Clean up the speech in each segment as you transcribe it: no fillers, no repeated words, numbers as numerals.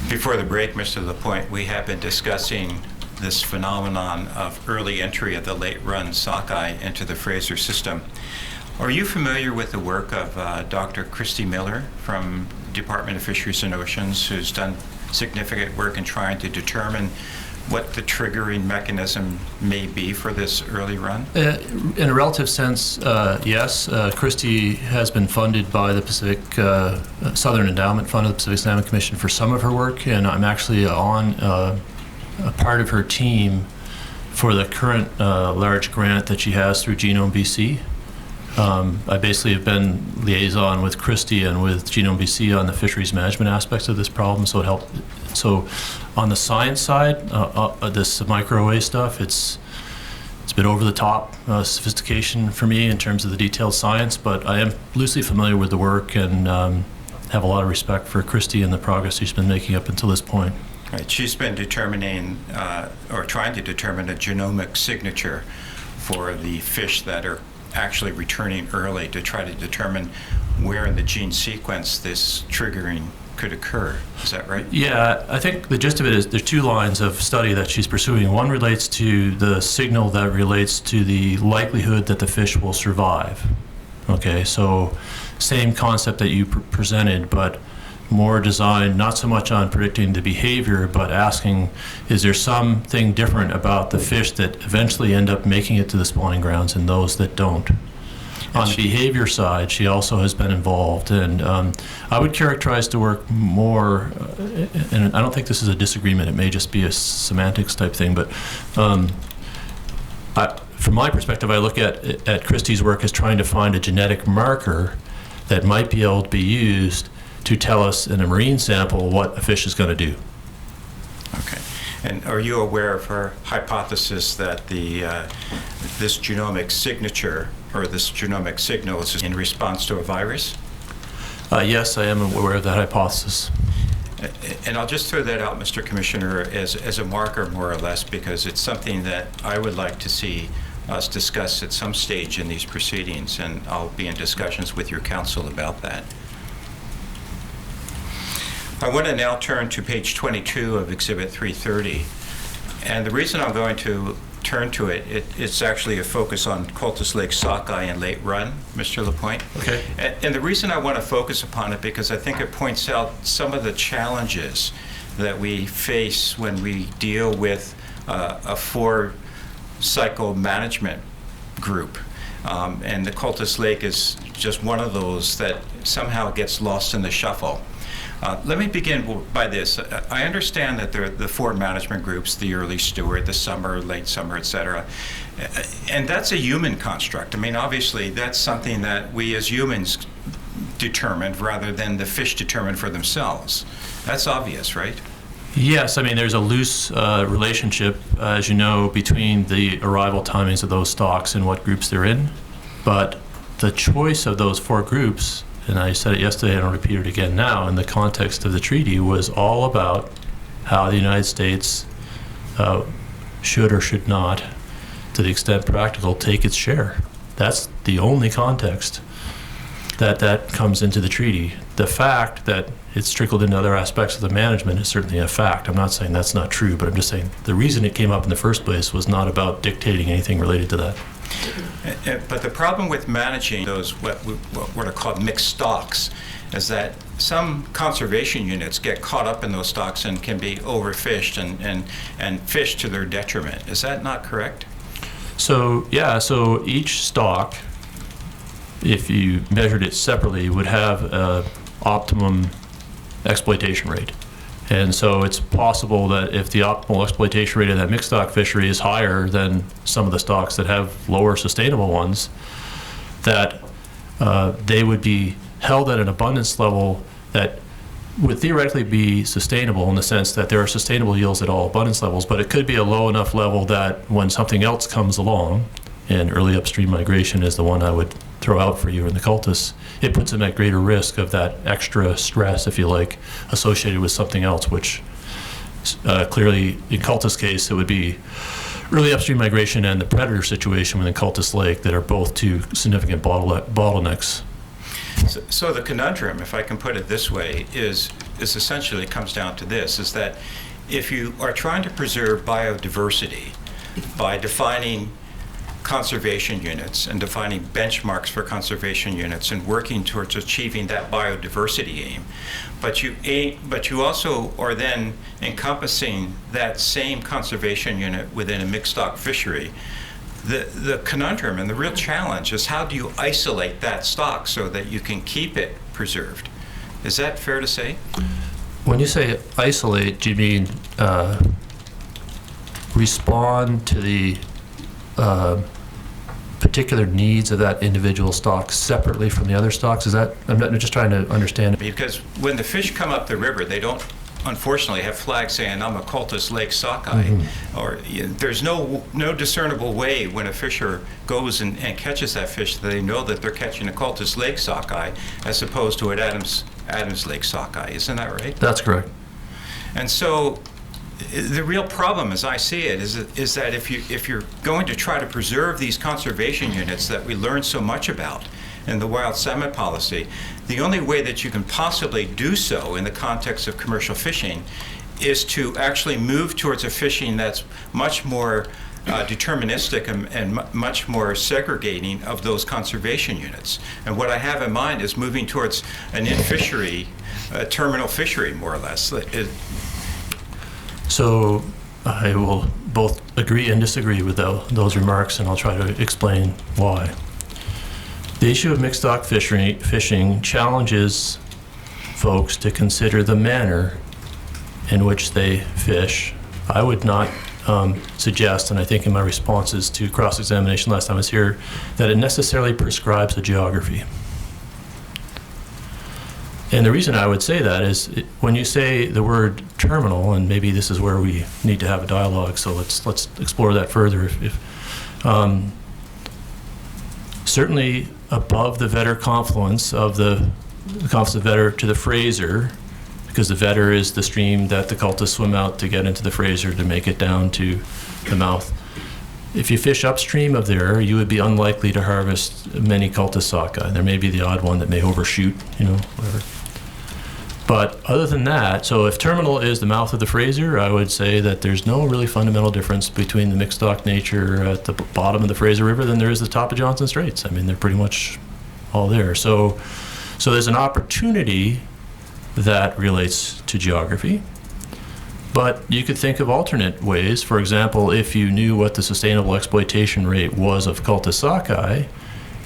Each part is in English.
Before the break, Mr. LaPointe, we have been discussing this phenomenon of early entry of the late-run sockeye into the Fraser system. Are you familiar with the work of Dr. Christy Miller from Department of Fisheries and Oceans, who's done significant work in trying to determine what the triggering mechanism may be for this early run? In a relative sense, yes. Christy has been funded by the Pacific Southern Endowment Fund of the Pacific Salmon Commission for some of her work, and I'm actually on a part of her team for the current large grant that she has through Genome BC. I basically have been liaison with Christy and with Genome BC on the fisheries management aspects of this problem, so it helped. So on the science side, this microarray stuff, it's been over the top sophistication for me in terms of the detailed science, but I am loosely familiar with the work and have a lot of respect for Christy and the progress she's been making up until this point. Right. She's been determining or trying to determine a genomic signature for the fish that are actually returning early to try to determine where in the gene sequence this triggering could occur. Is that right? Yeah, I think the gist of it is there's two lines of study that she's pursuing. One relates to the signal that relates to the likelihood that the fish will survive. Okay, so same concept that you presented, but more designed not so much on predicting the behavior, but asking, is there something different about the fish that eventually end up making it to the spawning grounds and those that don't? On the behavior side, she also has been involved, and I would characterize the work more, and I don't think this is a disagreement, it may just be a semantics type thing, but from my perspective, I look at Christie's work as trying to find a genetic marker that might be able to be used to tell us in a marine sample what a fish is going to do. Okay. And are you aware of her hypothesis that this genomic signature or this genomic signal is in response to a virus? Yes, I am aware of that hypothesis. And I'll just throw that out, Mr. Commissioner, as a marker more or less, because it's something that I would like to see us discuss at some stage in these proceedings, and I'll be in discussions with your counsel about that. I want to now turn to page 22 of Exhibit 330. And the reason I'm going to turn to it's actually a focus on Cultus Lake sockeye and late run, Mr. LaPointe. Okay. And the reason I want to focus upon it because I think it points out some of the challenges that we face when we deal with a 4-cycle management group. And the Cultus Lake is just one of those that somehow gets lost in the shuffle. Let me begin by this. I understand that there are the 4 management groups, the early steward, the summer, late summer, et cetera. And that's a human construct. I mean, obviously, that's something that we as humans determined rather than the fish determined for themselves. That's obvious, right? Yes, I mean, there's a loose relationship, as you know, between the arrival timings of those stocks and what groups they're in. But the choice of those 4 groups, and I said it yesterday and I'll repeat it again now, in the context of the treaty, was all about how the United States should or should not, to the extent practical, take its share. That's the only context that comes into the treaty. The fact that it's trickled into other aspects of the management is certainly a fact. I'm not saying that's not true, but I'm just saying the reason it came up in the first place was not about dictating anything related to that. But the problem with managing those what are called mixed stocks is that some conservation units get caught up in those stocks and can be overfished and fished to their detriment. Is that not correct? So yeah, so each stock, if you measured it separately, would have an optimum exploitation rate. And so it's possible that if the optimal exploitation rate of that mixed stock fishery is higher than some of the stocks that have lower sustainable ones, that they would be held at an abundance level that would theoretically be sustainable in the sense that there are sustainable yields at all abundance levels, but it could be a low enough level that when something else comes along, and early upstream migration is the one I would throw out for you in the cultus, it puts them at greater risk of that extra stress, if you like, associated with something else, which clearly, in cultus case, it would be early upstream migration and the predator situation within Cultus Lake that are both 2 significant bottlenecks. So the conundrum, if I can put it this way, is is essentially, it comes down to this, is that if you are trying to preserve biodiversity by defining conservation units and defining benchmarks for conservation units and working towards achieving that biodiversity aim, but you also are then encompassing that same conservation unit within a mixed stock fishery. The conundrum and the real challenge is, how do you isolate that stock so that you can keep it preserved? Is that fair to say? When you say isolate, do you mean respond to the particular needs of that individual stock separately from the other stocks? Is that, I'm just trying to understand it. Because when the fish come up the river, they don't, unfortunately, have flags saying, "I'm a cultus lake sockeye." Or there's no discernible way when a fisher goes and catches that fish that they know that they're catching a cultus lake sockeye as opposed to an Adams Lake sockeye. Isn't that right? That's correct. And so the real problem, as I see it, is that if you're going to try to preserve these conservation units that we learned so much about in the wild salmon policy, the only way that you can possibly do so in the context of commercial fishing is to actually move towards a fishing that's much more deterministic and much more segregating of those conservation units. And what I have in mind is moving towards an in-fishery, terminal fishery, more or less. So I will both agree and disagree with those remarks, and I'll try to explain why. The issue of mixed stock fishing challenges folks to consider the manner in which they fish. I would not suggest, and I think in my responses to cross-examination last time I was here, that it necessarily prescribes a geography. And the reason I would say that is when you say the word terminal, and maybe this is where we need to have a dialogue, so let's explore that further. Certainly above the Vedder confluence of the confluence of Vedder to the Fraser, because the Vedder is the stream that the cultists swim out to get into the Fraser to make it down to the mouth. If you fish upstream of there, you would be unlikely to harvest many cultist sockeye. There may be the odd one that may overshoot, whatever. But other than that, so if terminal is the mouth of the Fraser, I would say that there's no really fundamental difference between the mixed stock nature at the bottom of the Fraser River than there is the top of Johnson Straits. I mean, they're pretty much all there. So there's an opportunity that relates to geography. But you could think of alternate ways. For example, if you knew what the sustainable exploitation rate was of cultus sockeye,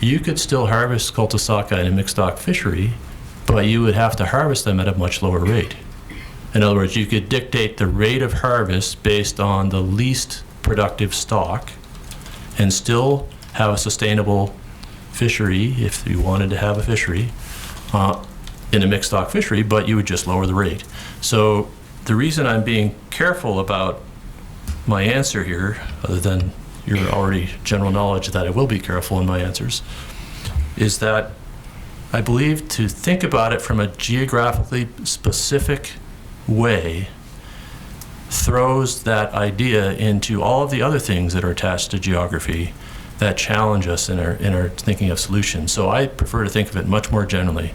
you could still harvest cultus sockeye in a mixed stock fishery, but you would have to harvest them at a much lower rate. In other words, you could dictate the rate of harvest based on the least productive stock and still have a sustainable fishery, if you wanted to have a fishery, in a mixed stock fishery, but you would just lower the rate. So the reason I'm being careful about my answer here, other than your already general knowledge that I will be careful in my answers, is that I believe to think about it from a geographically specific way throws that idea into all of the other things that are attached to geography that challenge us in our thinking of solutions. So I prefer to think of it much more generally.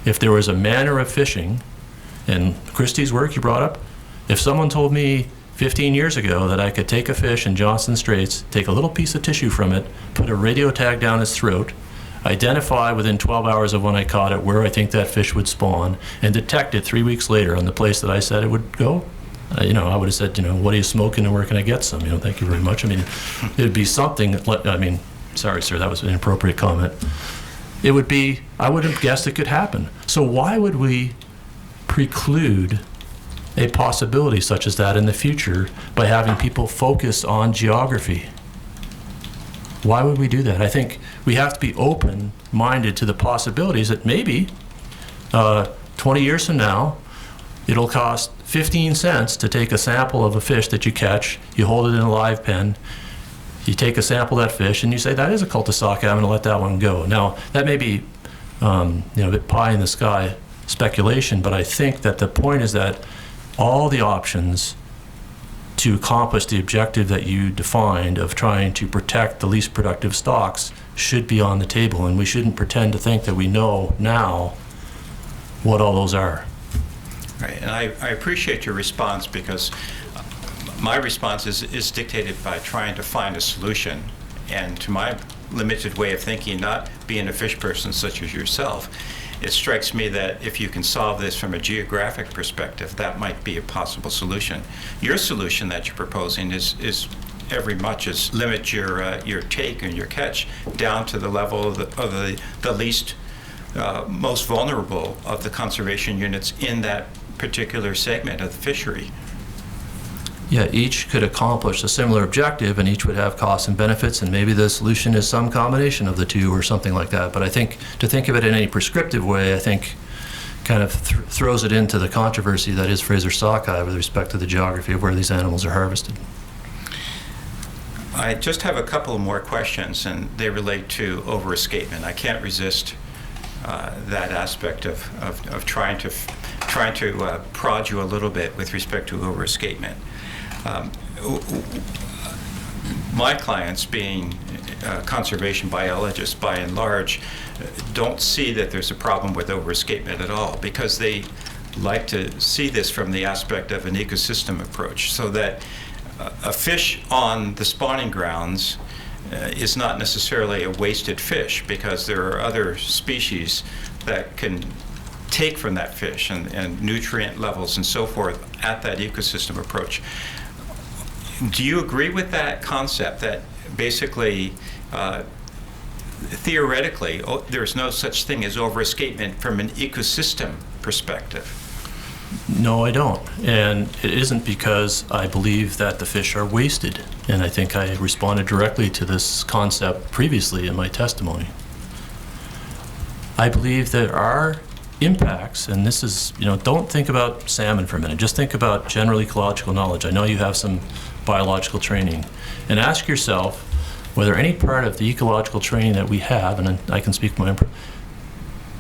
If there was a manner of fishing, and Christie's work you brought up, if someone told me 15 years ago that I could take a fish in Johnson Straits, take a little piece of tissue from it, put a radio tag down its throat, identify within 12 hours of when I caught it where I think that fish would spawn, and detect it 3 weeks later on the place that I said it would go, I would have said, what are you smoking and where can I get some? Thank you very much. I mean, it would be something, sorry, sir, that was an inappropriate comment. It would be, I would have guessed it could happen. So why would we preclude a possibility such as that in the future by having people focus on geography? Why would we do that? I think we have to be open-minded to the possibilities that maybe 20 years from now, it'll cost 15 cents to take a sample of a fish that you catch, you hold it in a live pen, you take a sample of that fish, and you say, that is a cultus sockeye, I'm going to let that one go. Now, that may be a bit pie-in-the-sky speculation, but I think that the point is that all the options to accomplish the objective that you defined of trying to protect the least productive stocks should be on the table, and we shouldn't pretend to think that we know now what all those are. Right, and I appreciate your response, because my response is dictated by trying to find a solution. And to my limited way of thinking, not being a fish person such as yourself, it strikes me that if you can solve this from a geographic perspective, that might be a possible solution. Your solution that you're proposing is every much as limit your take and your catch down to the level of the least most vulnerable of the conservation units in that particular segment of the fishery. Yeah, each could accomplish a similar objective, and each would have costs and benefits, and maybe the solution is some combination of the two or something like that. But I think to think of it in any prescriptive way, I think kind of throws it into the controversy that is Fraser sockeye with respect to the geography of where these animals are harvested. I just have a couple more questions, and they relate to overescapement. I can't resist that aspect of trying to prod you a little bit with respect to overescapement. My clients, being conservation biologists by and large, don't see that there's a problem with overescapement at all, because they like to see this from the aspect of an ecosystem approach, so that a fish on the spawning grounds is not necessarily a wasted fish, because there are other species that can take from that fish and nutrient levels and so forth at that ecosystem approach. Do you agree with that concept, that basically, theoretically, there's no such thing as overescapement from an ecosystem perspective? No, I don't. And it isn't because I believe that the fish are wasted. And I think I responded directly to this concept previously in my testimony. I believe there are impacts, and this is, don't think about salmon for a minute. Just think about general ecological knowledge. I know you have some biological training. And ask yourself whether any part of the ecological training that we have, and I can speak for my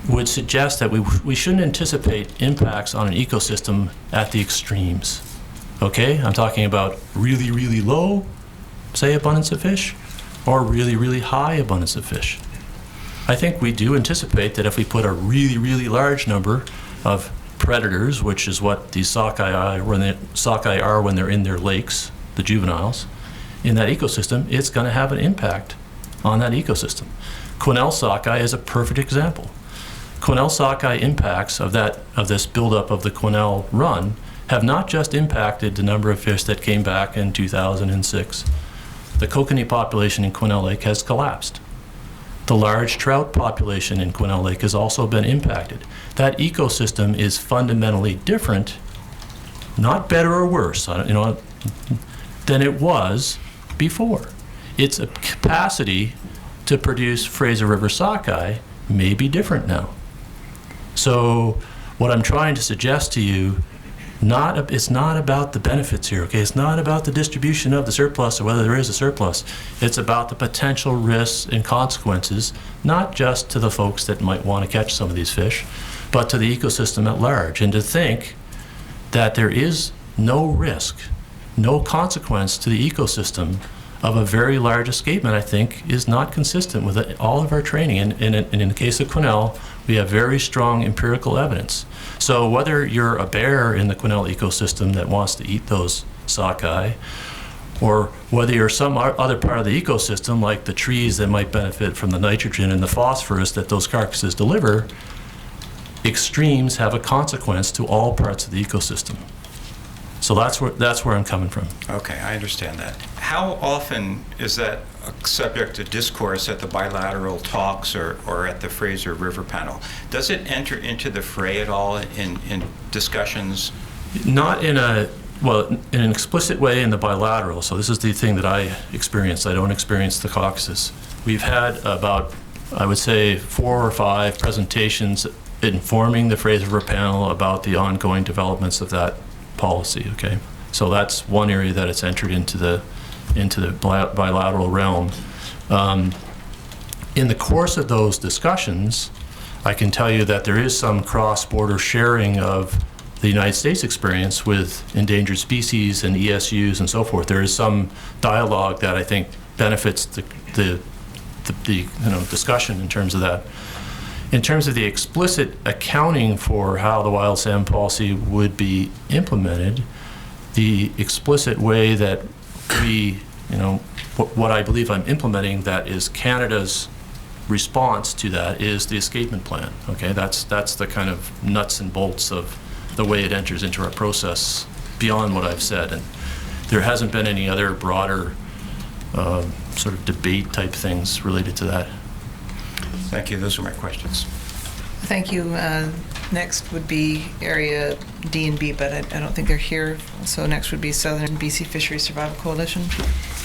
would suggest that we shouldn't anticipate impacts on an ecosystem at the extremes. Okay? I'm talking about really, really low, say, abundance of fish, or really, really high abundance of fish. I think we do anticipate that if we put a really, really large number of predators, which is what these sockeye are when they're in their lakes, the juveniles, in that ecosystem, it's going to have an impact on that ecosystem. Quesnel sockeye is a perfect example. Quesnel sockeye impacts of this buildup of the Quesnel run have not just impacted the number of fish that came back in 2006. The kokanee population in Quesnel Lake has collapsed. The large trout population in Quesnel Lake has also been impacted. That ecosystem is fundamentally different, not better or worse, than it was before. Its capacity to produce Fraser River sockeye may be different now. So what I'm trying to suggest to you, it's not about the benefits here, okay? It's not about the distribution of the surplus or whether there is a surplus. It's about the potential risks and consequences, not just to the folks that might want to catch some of these fish, but to the ecosystem at large. And to think that there is no risk, no consequence to the ecosystem of a very large escapement, I think, is not consistent with all of our training. And in the case of Quesnel, we have very strong empirical evidence. So whether you're a bear in the Quesnel ecosystem that wants to eat those sockeye, or whether you're some other part of the ecosystem, like the trees that might benefit from the nitrogen and the phosphorus that those carcasses deliver, extremes have a consequence to all parts of the ecosystem. So that's where I'm coming from. Okay, I understand that. How often is that a subject of discourse at the bilateral talks or at the Fraser River panel? Does it enter into the fray at all in discussions? Not in an explicit way in the bilateral. So this is the thing that I experienced. I don't experience the caucuses. We've had about, I would say, 4 or 5 presentations informing the Fraser River panel about the ongoing developments of that policy. Okay, so that's one area that it's entered into the bilateral realm. In the course of those discussions, I can tell you that there is some cross-border sharing of the United States experience with endangered species and ESUs and so forth. There is some dialogue that I think benefits the discussion in terms of that. In terms of the explicit accounting for how the wild salmon policy would be implemented, the explicit way that we, what I believe I'm implementing that is Canada's response to that is the escapement plan. Okay, that's the kind of nuts and bolts of the way it enters into our process beyond what I've said. And there hasn't been any other broader sort of debate type things related to that. Thank you. Those are my questions. Thank you. Next would be Area D and B, but I don't think they're here. So next would be Southern BC Fisheries Survival Coalition.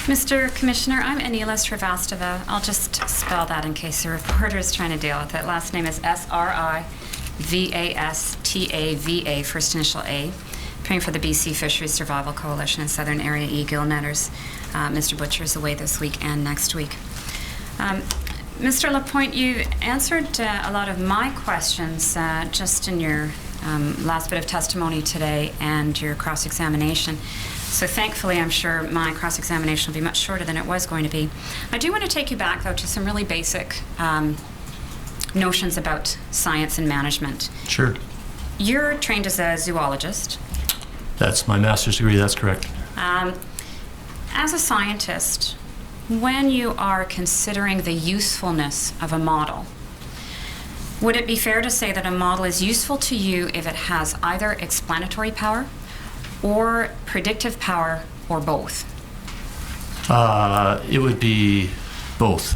Mr. Commissioner, I'm Anila Srivastava. I'll just spell that in case the reporter is trying to deal with it. Last name is Srivastava, first initial A. Praying for the BC Fisheries Survival Coalition and Southern Area E gill netters. Mr. Butcher is away this week and next week. Mr. Lapointe, you answered a lot of my questions just in your last bit of testimony today and your cross-examination. So thankfully, I'm sure my cross-examination will be much shorter than it was going to be. I do want to take you back, though, to some really basic notions about science and management. Sure. You're trained as a zoologist. That's my master's degree, that's correct. As a scientist, when you are considering the usefulness of a model, would it be fair to say that a model is useful to you if it has either explanatory power or predictive power or both? It would be both.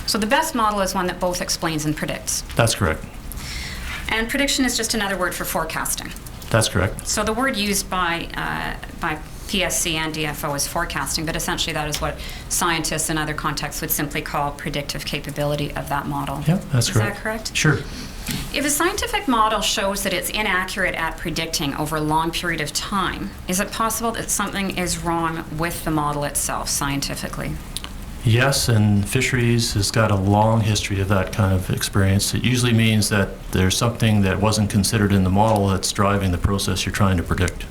So the best model is one that both explains and predicts. That's correct. And prediction is just another word for forecasting. That's correct. So the word used by PSC and DFO is forecasting, but essentially that is what scientists in other contexts would simply call predictive capability of that model. Yeah, that's correct. Is that correct? Sure. If a scientific model shows that it's inaccurate at predicting over a long period of time, is it possible that something is wrong with the model itself scientifically? Yes, and fisheries has got a long history of that kind of experience. It usually means that there's something that wasn't considered in the model that's driving the process you're trying to predict.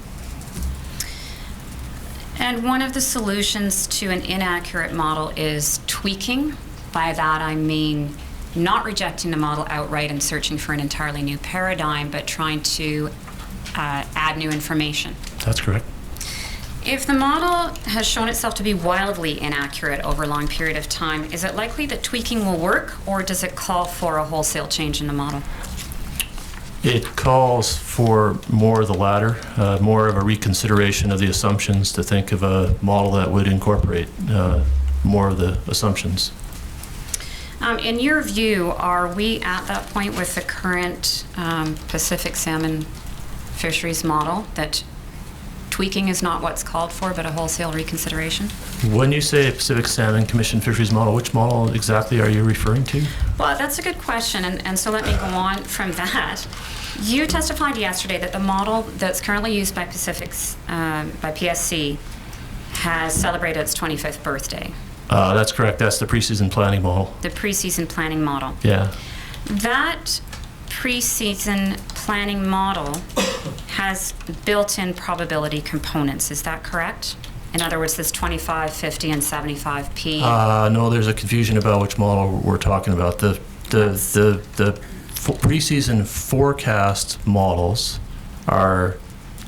And one of the solutions to an inaccurate model is tweaking. By that I mean not rejecting the model outright and searching for an entirely new paradigm, but trying to add new information. That's correct. If the model has shown itself to be wildly inaccurate over a long period of time, is it likely that tweaking will work, or does it call for a wholesale change in the model? It calls for more of the latter, more of a reconsideration of the assumptions, to think of a model that would incorporate more of the assumptions. In your view, are we at that point with the current Pacific salmon fisheries model that tweaking is not what's called for, but a wholesale reconsideration? When you say Pacific Salmon Commission fisheries model, which model exactly are you referring to? Well, that's a good question, and so let me go on from that. You testified yesterday that the model that's currently used by by PSC has celebrated its 25th birthday. That's correct. That's the preseason planning model. The preseason planning model. Yeah. That preseason planning model has built-in probability components. Is that correct? In other words, this 25, 50, and 75p. No, there's a confusion about which model we're talking about. The preseason forecast models are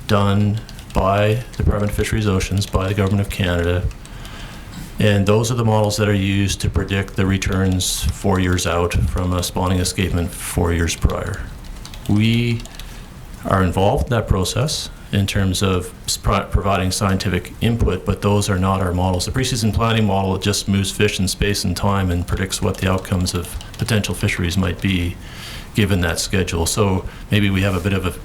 done by the Department of Fisheries Oceans, by the Government of Canada, and those are the models that are used to predict the returns 4 years out from a spawning escapement 4 years prior. We are involved in that process in terms of providing scientific input, but those are not our models. The preseason planning model just moves fish in space and time and predicts what the outcomes of potential fisheries might be given that schedule. So maybe we have a bit of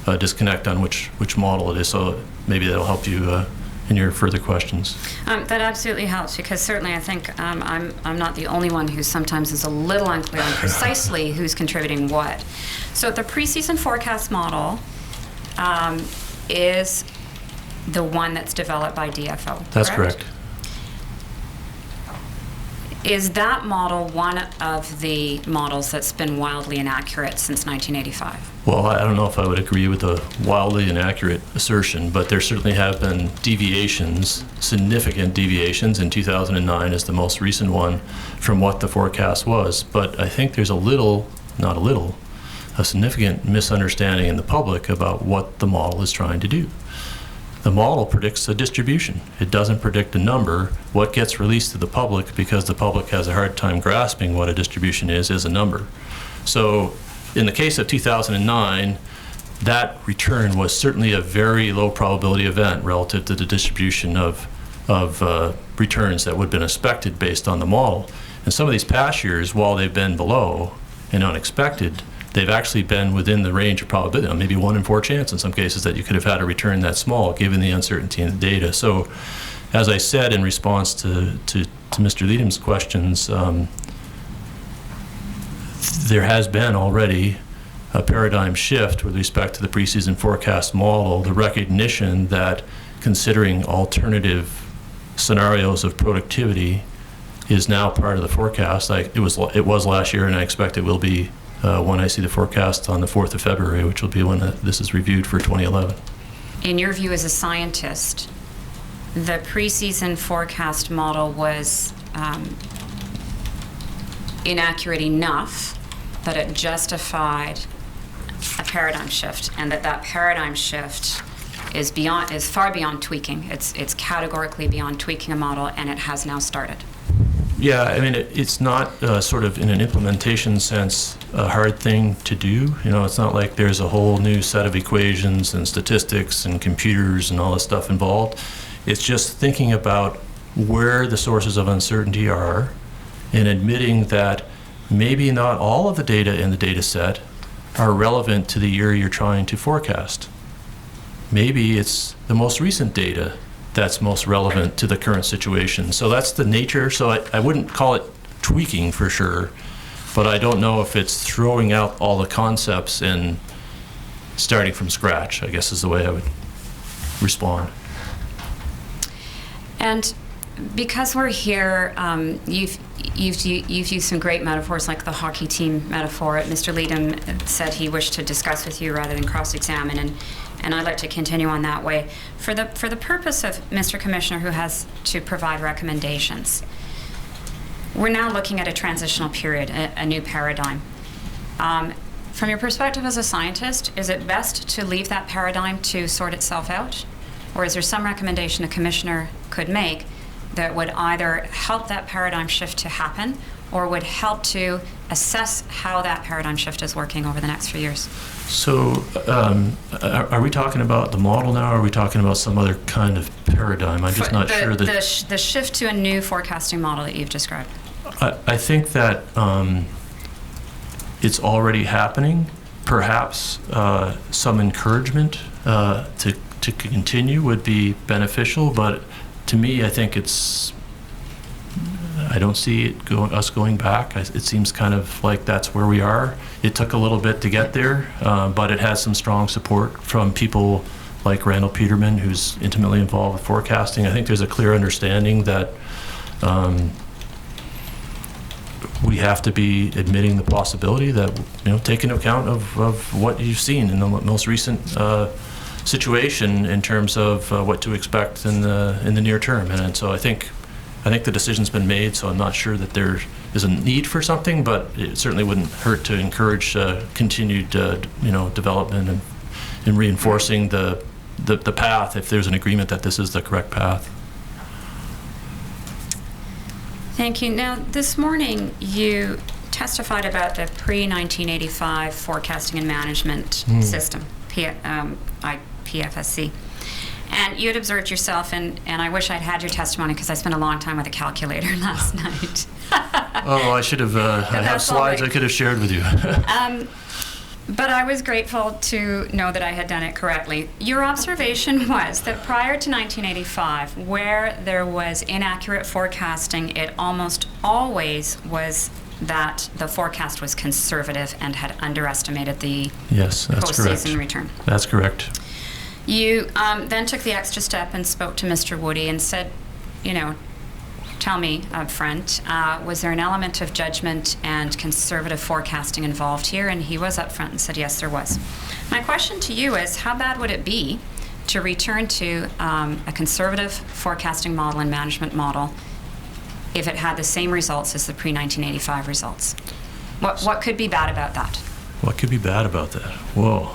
a disconnect on which model it is, so maybe that'll help you in your further questions. That absolutely helps, because certainly I think I'm not the only one who sometimes is a little unclear on precisely who's contributing what. So the preseason forecast model is the one that's developed by DFO. That's correct. Is that model one of the models that's been wildly inaccurate since 1985? Well, I don't know if I would agree with the wildly inaccurate assertion, but there certainly have been deviations, significant deviations, and 2009 is the most recent one from what the forecast was. But I think there's a significant misunderstanding in the public about what the model is trying to do. The model predicts a distribution. It doesn't predict a number. What gets released to the public, because the public has a hard time grasping what a distribution is a number. So in the case of 2009, that return was certainly a very low probability event relative to the distribution of returns that would have been expected based on the model. And some of these past years, while they've been below and unexpected, they've actually been within the range of probability, maybe 1 in 4 chance in some cases that you could have had a return that small given the uncertainty in the data. So as I said in response to Mr. Leadham's questions, there has been already a paradigm shift with respect to the preseason forecast model, the recognition that considering alternative scenarios of productivity is now part of the forecast. It was last year, and I expect it will be when I see the forecast on the 4th of February, which will be when this is reviewed for 2011. In your view as a scientist, the preseason forecast model was inaccurate enough that it justified a paradigm shift, and that paradigm shift is far beyond tweaking. It's categorically beyond tweaking a model, and it has now started. Yeah, I mean, it's not sort of in an implementation sense a hard thing to do. It's not like there's a whole new set of equations and statistics and computers and all this stuff involved. It's just thinking about where the sources of uncertainty are and admitting that maybe not all of the data in the data set are relevant to the year you're trying to forecast. Maybe it's the most recent data that's most relevant to the current situation. So that's the nature. So I wouldn't call it tweaking for sure, but I don't know if it's throwing out all the concepts and starting from scratch, I guess is the way I would respond. And because we're here, you've used some great metaphors like the hockey team metaphor. Mr. Leadham said he wished to discuss with you rather than cross-examine, and I'd like to continue on that way. For the purpose of Mr. Commissioner, who has to provide recommendations, we're now looking at a transitional period, a new paradigm. From your perspective as a scientist, is it best to leave that paradigm to sort itself out? Or is there some recommendation a commissioner could make that would either help that paradigm shift to happen or would help to assess how that paradigm shift is working over the next few years? So are we talking about the model now, or are we talking about some other kind of paradigm? I'm just not sure that... The shift to a new forecasting model that you've described. I think that it's already happening. Perhaps some encouragement to continue would be beneficial, but to me, I think I don't see us going back. It seems kind of like that's where we are. It took a little bit to get there, but it has some strong support from people like Randall Peterman, who's intimately involved with forecasting. I think there's a clear understanding that we have to be admitting the possibility that, take into account of what you've seen in the most recent situation in terms of what to expect in the near term. And so I think the decision's been made, so I'm not sure that there is a need for something, but it certainly wouldn't hurt to encourage continued development and reinforcing the path if there's an agreement that this is the correct path. Thank you. Now, this morning you testified about the pre-1985 forecasting and management system, PFSC. And you had observed yourself, and I wish I'd had your testimony because I spent a long time with a calculator last night. Oh, I should have, I have slides I could have shared with you. But I was grateful to know that I had done it correctly. Your observation was that prior to 1985, where there was inaccurate forecasting, it almost always was that the forecast was conservative and had underestimated the postseason return. That's correct. You then took the extra step and spoke to Mr. Woody and said, tell me up front, was there an element of judgment and conservative forecasting involved here? And he was up front and said, yes, there was. My question to you is, how bad would it be to return to a conservative forecasting model and management model if it had the same results as the pre-1985 results? What could be bad about that? What could be bad about that? Whoa.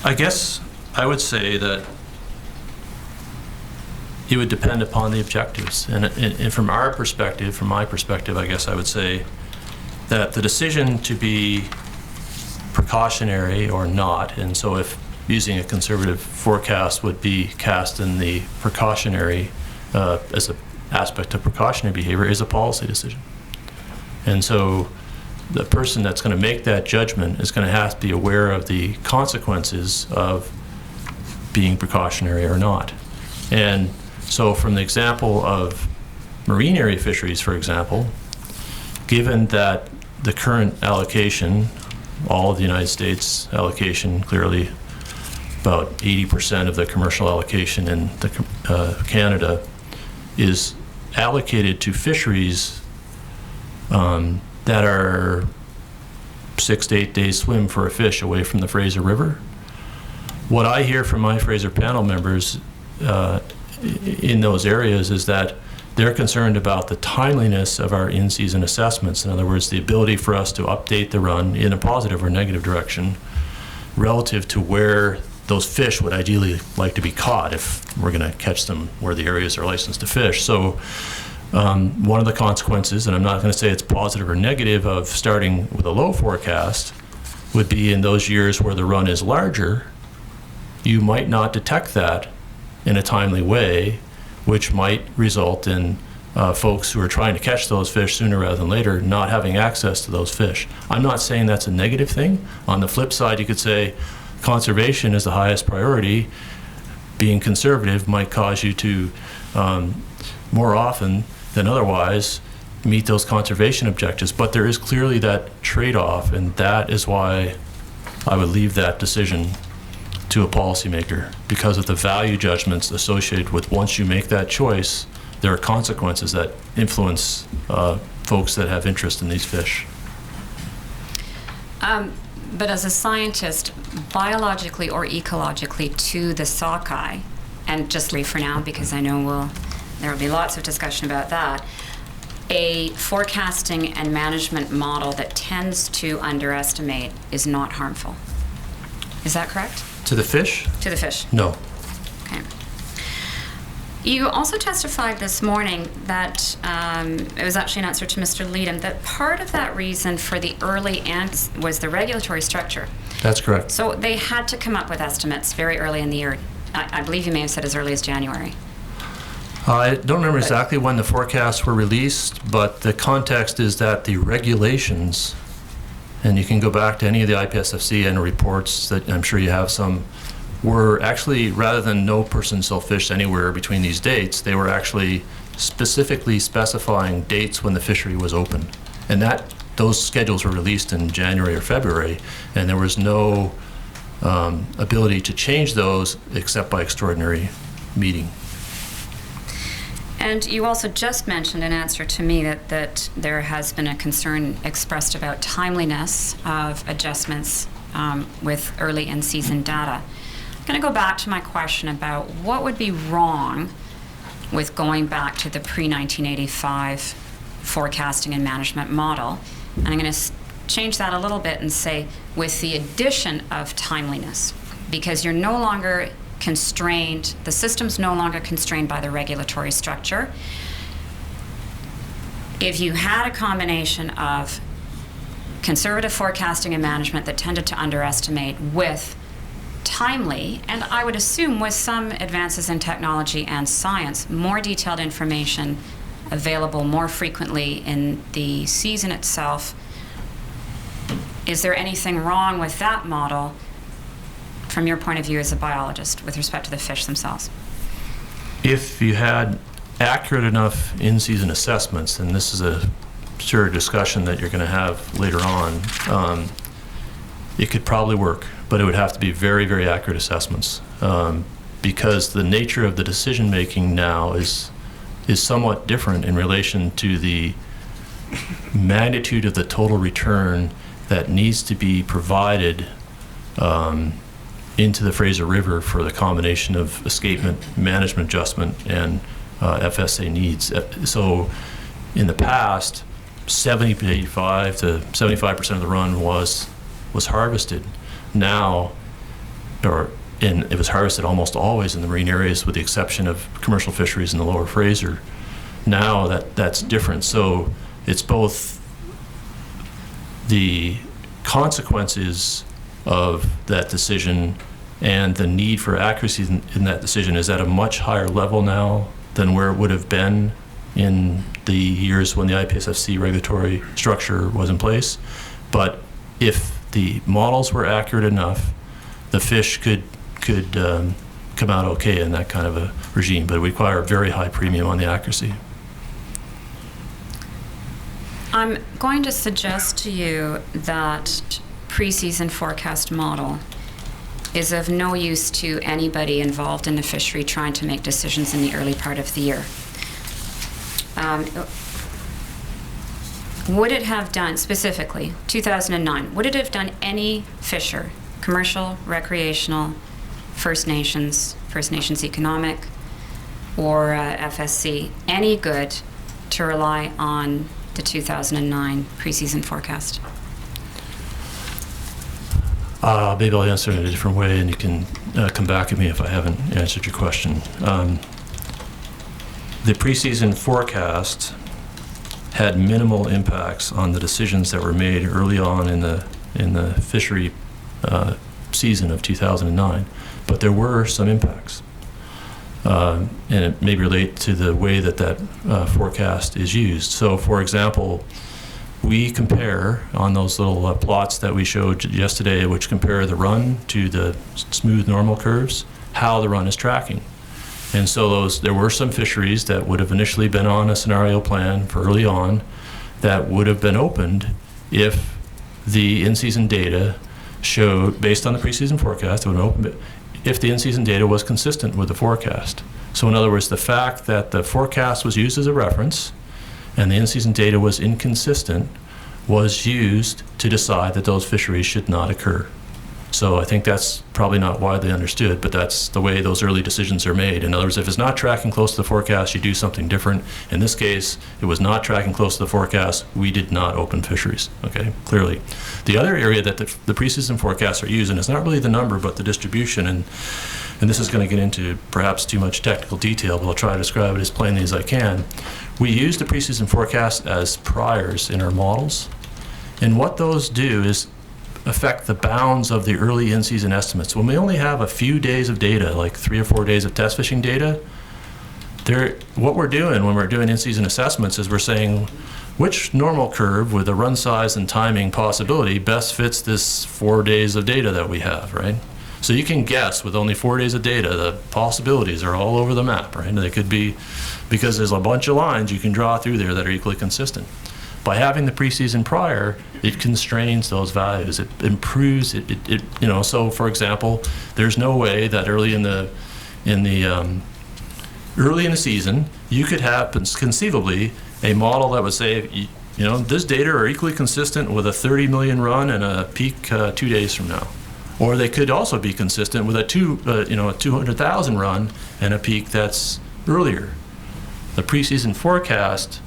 I guess I would say that it would depend upon the objectives. And from our perspective, from my perspective, I guess I would say that the decision to be precautionary or not, and so if using a conservative forecast would be cast in the precautionary, as an aspect of precautionary behavior, is a policy decision. And so the person that's going to make that judgment is going to have to be aware of the consequences of being precautionary or not. And so from the example of marine area fisheries, for example, given that the current allocation, all of the United States allocation, clearly about 80% of the commercial allocation in Canada is allocated to fisheries that are 6 to 8 days swim for a fish away from the Fraser River. What I hear from my Fraser panel members in those areas is that they're concerned about the timeliness of our in-season assessments. In other words, the ability for us to update the run in a positive or negative direction relative to where those fish would ideally like to be caught if we're going to catch them where the areas are licensed to fish. So one of the consequences, and I'm not going to say it's positive or negative, of starting with a low forecast would be in those years where the run is larger, you might not detect that in a timely way, which might result in folks who are trying to catch those fish sooner rather than later not having access to those fish. I'm not saying that's a negative thing. On the flip side, you could say conservation is the highest priority. Being conservative might cause you to more often than otherwise meet those conservation objectives. But there is clearly that trade-off, and that is why I would leave that decision to a policymaker, because of the value judgments associated with once you make that choice, there are consequences that influence folks that have interest in these fish. But as a scientist, biologically or ecologically to the sockeye, and just leave for now because I know there will be lots of discussion about that, a forecasting and management model that tends to underestimate is not harmful. Is that correct? To the fish? To the fish. No. Okay. You also testified this morning that it was actually an answer to Mr. Leedham, that part of that reason for the early was the regulatory structure. That's correct. So they had to come up with estimates very early in the year. I believe you may have said as early as January. I don't remember exactly when the forecasts were released, but the context is that the regulations, and you can go back to any of the IPSFC and reports that I'm sure you have some, were actually, rather than no person shall fish anywhere between these dates, they were actually specifically specifying dates when the fishery was open. And those schedules were released in January or February, and there was no ability to change those except by extraordinary meeting. And you also just mentioned in answer to me that there has been a concern expressed about timeliness of adjustments with early in-season data. I'm going to go back to my question about what would be wrong with going back to the pre-1985 forecasting and management model. And I'm going to change that a little bit and say with the addition of timeliness, because you're no longer constrained, the system's no longer constrained by the regulatory structure. If you had a combination of conservative forecasting and management that tended to underestimate with timely, and I would assume with some advances in technology and science, more detailed information available more frequently in the season itself, is there anything wrong with that model from your point of view as a biologist with respect to the fish themselves? If you had accurate enough in-season assessments, and this is a sure discussion that you're going to have later on, it could probably work, but it would have to be very, very accurate assessments. because the nature of the decision-making now is somewhat different in relation to the magnitude of the total return that needs to be provided into the Fraser River for the combination of escapement, management adjustment, and FSA needs. So in the past, 75 to 75% of the run was harvested. Now, and it was harvested almost always in the marine areas with the exception of commercial fisheries in the lower Fraser. Now that's different. So it's both the consequences of that decision and the need for accuracy in that decision is at a much higher level now than where it would have been in the years when the IPSFC regulatory structure was in place. But if the models were accurate enough, the fish could come out okay in that kind of a regime, but it would require a very high premium on the accuracy. I'm going to suggest to you that pre-season forecast model is of no use to anybody involved in the fishery trying to make decisions in the early part of the year. Would it have done, specifically, 2009, would it have done any fisher, commercial, recreational, First Nations economic, or FSC, any good to rely on the 2009 preseason forecast? Maybe I'll answer it in a different way, and you can come back at me if I haven't answered your question. The preseason forecast had minimal impacts on the decisions that were made early on in the fishery season of 2009, but there were some impacts. And it may relate to the way that forecast is used. So, for example, we compare on those little plots that we showed yesterday, which compare the run to the smooth normal curves, how the run is tracking. And so there were some fisheries that would have initially been on a scenario plan for early on that would have been opened if the in-season data showed, based on the preseason forecast, it would open if the in-season data was consistent with the forecast. So in other words, the fact that the forecast was used as a reference and the in-season data was inconsistent was used to decide that those fisheries should not occur. So I think that's probably not widely understood, but that's the way those early decisions are made. In other words, if it's not tracking close to the forecast, you do something different. In this case, it was not tracking close to the forecast. We did not open fisheries, okay, clearly. The other area that the preseason forecasts are used, and it's not really the number, but the distribution, and this is going to get into perhaps too much technical detail, but I'll try to describe it as plainly as I can. We use the preseason forecast as priors in our models, and what those do is affect the bounds of the early in-season estimates. When we only have a few days of data, like 3 or 4 days of test fishing data, what we're doing when we're doing in-season assessments is we're saying which normal curve with a run size and timing possibility best fits this 4 days of data that we have, right? So you can guess with only 4 days of data, the possibilities are all over the map, right? They could be, because there's a bunch of lines you can draw through there that are equally consistent. By having the preseason prior, it constrains those values. It improves it. So for example, there's no way that early in the season you could have conceivably a model that would say, this data are equally consistent with a 30 million run and a peak 2 days from now, or they could also be consistent with a 200,000 run and a peak that's earlier. The preseason forecast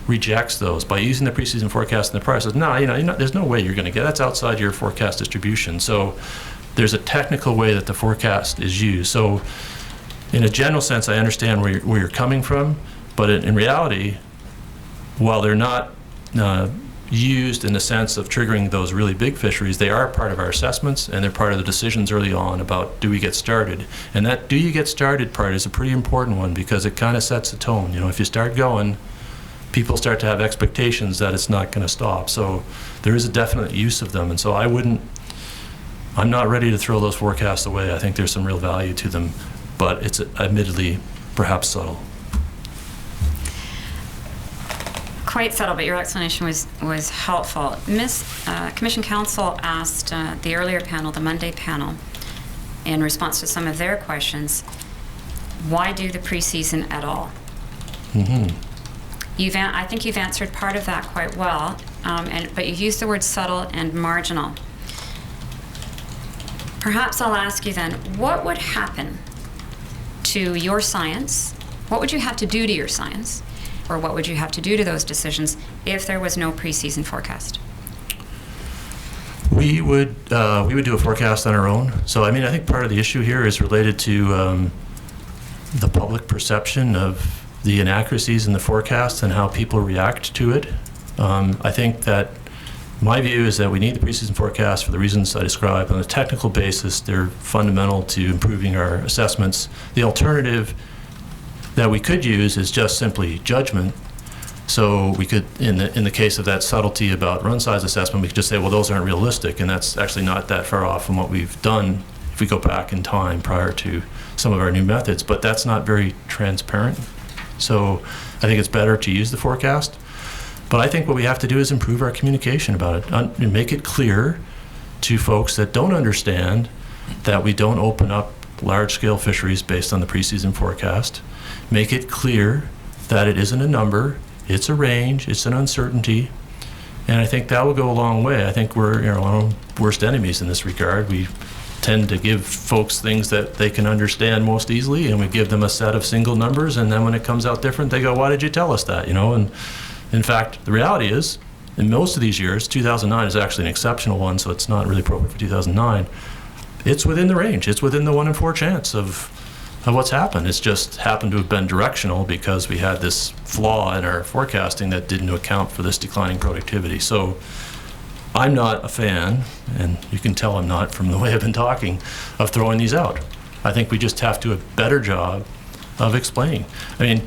rejects those. By using the preseason forecast in the prior, says, no, there's no way you're going to get, that's outside your forecast distribution. So there's a technical way that the forecast is used. So in a general sense, I understand where you're coming from, but in reality, while they're not used in the sense of triggering those really big fisheries, they are part of our assessments, and they're part of the decisions early on about do we get started. And that do you get started part is a pretty important one, because it kind of sets the tone. If you start going, people start to have expectations that it's not going to stop. So there is a definite use of them. And so I'm not ready to throw those forecasts away. I think there's some real value to them, but it's admittedly perhaps subtle. Quite subtle, but your explanation was helpful. Commission Counsel asked the earlier panel, the Monday panel, in response to some of their questions, why do the preseason at all? I think you've answered part of that quite well, but you've used the word subtle and marginal. Perhaps I'll ask you then, what would happen to your science? What would you have to do to your science, or what would you have to do to those decisions if there was no preseason forecast? We would do a forecast on our own. So, I mean, I think part of the issue here is related to the public perception of the inaccuracies in the forecast and how people react to it. I think that my view is that we need the preseason forecast for the reasons I described. On a technical basis, they're fundamental to improving our assessments. The alternative that we could use is just simply judgment. So we could, in the case of that subtlety about run size assessment, we could just say, well, those aren't realistic, and that's actually not that far off from what we've done if we go back in time prior to some of our new methods. But that's not very transparent. So I think it's better to use the forecast. But I think what we have to do is improve our communication about it and make it clear to folks that don't understand that we don't open up large-scale fisheries based on the preseason forecast. Make it clear that it isn't a number, it's a range, it's an uncertainty, and I think that will go a long way. I think we're our own worst enemies in this regard. We tend to give folks things that they can understand most easily, and we give them a set of single numbers, and then when it comes out different, they go, why did you tell us that? And in fact, the reality is, in most of these years, 2009 is actually an exceptional one, so it's not really appropriate for 2009. It's within the range. It's within the 1 in 4 chance of what's happened. It's just happened to have been directional because we had this flaw in our forecasting that didn't account for this declining productivity. So I'm not a fan, and you can tell I'm not from the way I've been talking, of throwing these out. I think we just have to do a better job of explaining. I mean,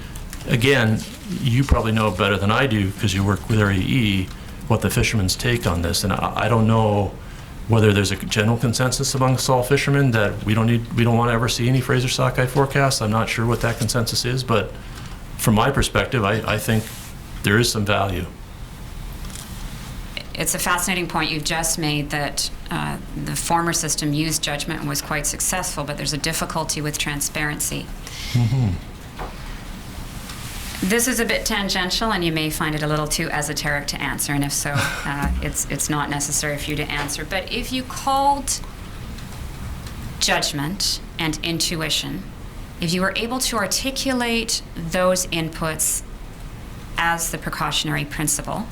again, you probably know better than I do because you work with RAE what the fishermen's take on this, and I don't know whether there's a general consensus amongst all fishermen that we don't want to ever see any Fraser sockeye forecasts. I'm not sure what that consensus is, but from my perspective, I think there is some value. It's a fascinating point you've just made that the former system used judgment and was quite successful, but there's a difficulty with transparency. This is a bit tangential, and you may find it a little too esoteric to answer, and if so, it's not necessary for you to answer. But if you called judgment and intuition, if you were able to articulate those inputs as the precautionary principle,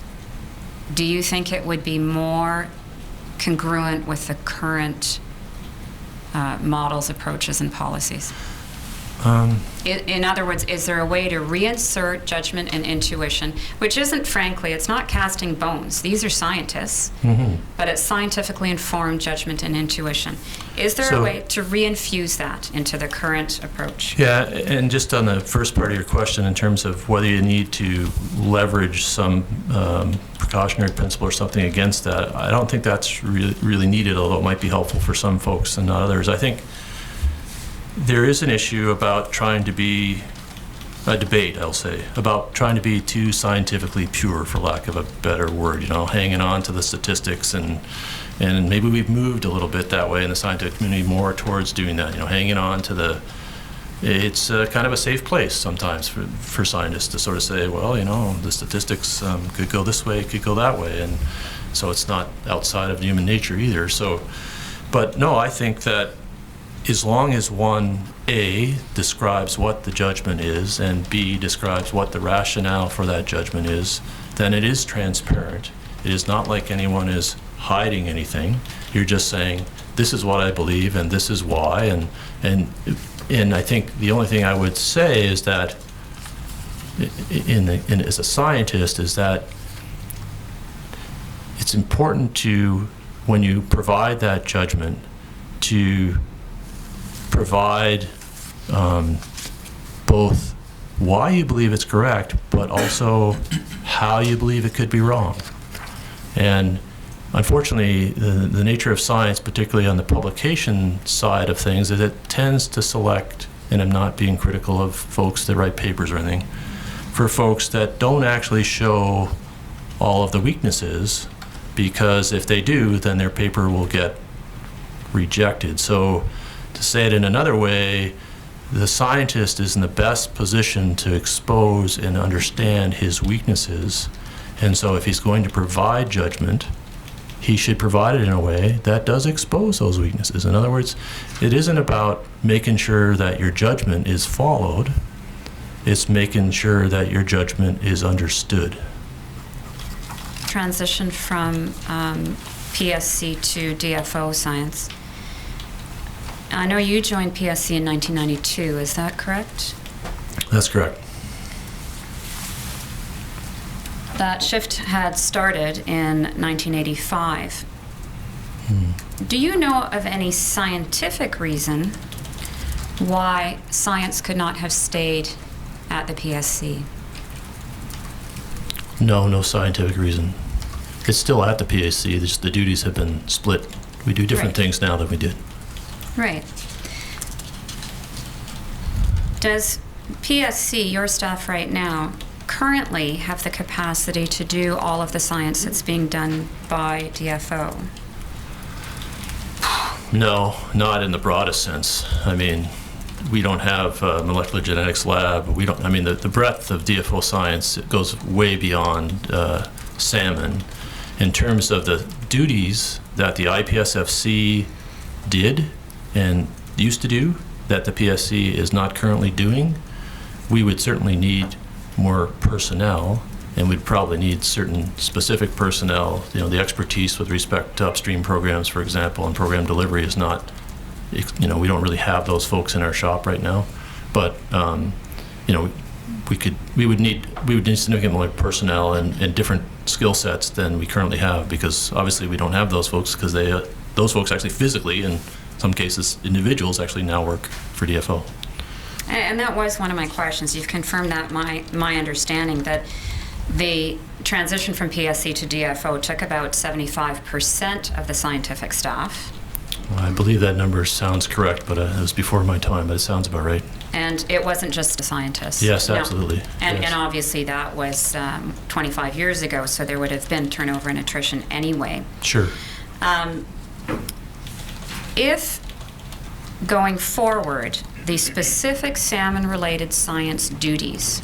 do you think it would be more congruent with the current models, approaches, and policies? In other words, is there a way to reinsert judgment and intuition, which isn't, frankly, it's not casting bones. These are scientists, but it's scientifically informed judgment and intuition. Is there a way to reinfuse that into the current approach? Yeah, and just on the first part of your question in terms of whether you need to leverage some precautionary principle or something against that, I don't think that's really needed, although it might be helpful for some folks and not others. I think there is an issue about trying to be, a debate, I'll say, about trying to be too scientifically pure, for lack of a better word, hanging on to the statistics, and maybe we've moved a little bit that way in the scientific community more towards doing that, hanging on to it's kind of a safe place sometimes for scientists to sort of say, well, the statistics could go this way, could go that way, and so it's not outside of human nature either. So, but no, I think that as long as one, A, describes what the judgment is, and B, describes what the rationale for that judgment is, then it is transparent. It is not like anyone is hiding anything. You're just saying, this is what I believe, and this is why, and I think the only thing I would say is that, as a scientist, is that it's important to, when you provide that judgment, to provide both why you believe it's correct, but also how you believe it could be wrong. And unfortunately, the nature of science, particularly on the publication side of things, is it tends to select, and I'm not being critical of folks that write papers or anything, for folks that don't actually show all of the weaknesses, because if they do, then their paper will get rejected. So to say it in another way, the scientist is in the best position to expose and understand his weaknesses. And so if he's going to provide judgment, he should provide it in a way that does expose those weaknesses. In other words, it isn't about making sure that your judgment is followed. It's making sure that your judgment is understood. Transition from PSC to DFO science. I know you joined PSC in 1992, is that correct? That's correct. That shift had started in 1985. Do you know of any scientific reason why science could not have stayed at the PSC? No scientific reason. It's still at the PSC, just the duties have been split. We do different Right. things now than we did. Right. Does PSC, your staff right now, currently have the capacity to do all of the science that's being done by DFO? No, not in the broadest sense. I mean, we don't have a molecular genetics lab. We don't. I mean, the breadth of DFO science goes way beyond salmon. In terms of the duties that the IPSFC did and used to do, that the PSC is not currently doing, we would certainly need more personnel, and we'd probably need certain specific personnel. You know, the expertise with respect to upstream programs, for example, and program delivery is not, you know, we don't really have those folks in our shop right now. But you know, we would need significant more personnel and different skill sets than we currently have, because obviously we don't have those folks, because those folks actually physically, in some cases individuals, actually now work for DFO. And that was one of my questions. You've confirmed that my understanding that the transition from PSC to DFO took about 75% of the scientific staff. I believe that number sounds correct, but it was before my time, but it sounds about right. And it wasn't just a scientist. Yes, No. absolutely. And, Yes. and obviously that was 25 years ago, so there would have been turnover and attrition anyway. Sure. If going forward, the specific salmon-related science duties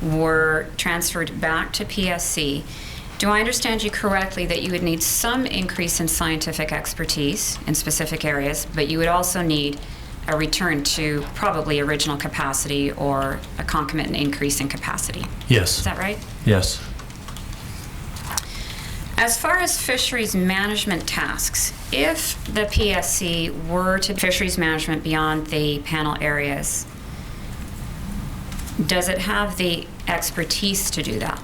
were transferred back to PSC, do I understand you correctly that you would need some increase in scientific expertise in specific areas, but you would also need a return to probably original capacity or a concomitant increase in capacity? Yes. Is that right? Yes. As far as fisheries management tasks, if the PSC were to fisheries management beyond the panel areas, does it have the expertise to do that?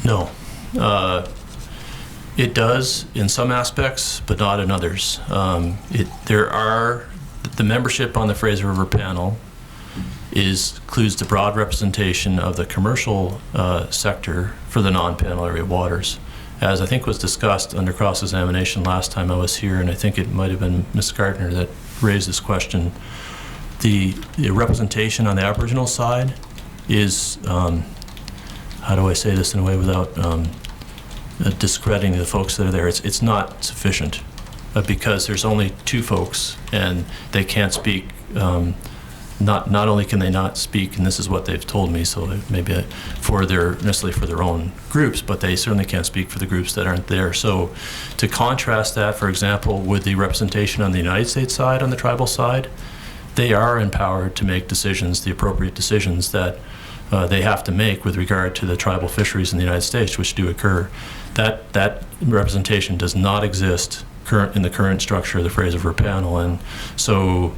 No. It does in some aspects, but not in others. The membership on the Fraser River panel includes the broad representation of the commercial sector for the non-panel area waters. As I think was discussed under cross-examination last time I was here, and I think it might have been Ms. Gardner that raised this question, the representation on the Aboriginal side is, how do I say this in a way without discrediting the folks that are there? It's not sufficient because there's only two folks and they can't speak. Not only can they not speak, and this is what they've told me, so maybe necessarily for their own groups, but they certainly can't speak for the groups that aren't there. So to contrast that, for example, with the representation on the United States side, on the tribal side, they are empowered to make decisions, the appropriate decisions that they have to make with regard to the tribal fisheries in the United States, which do occur. That representation does not exist in the current structure of the Fraser River panel. And so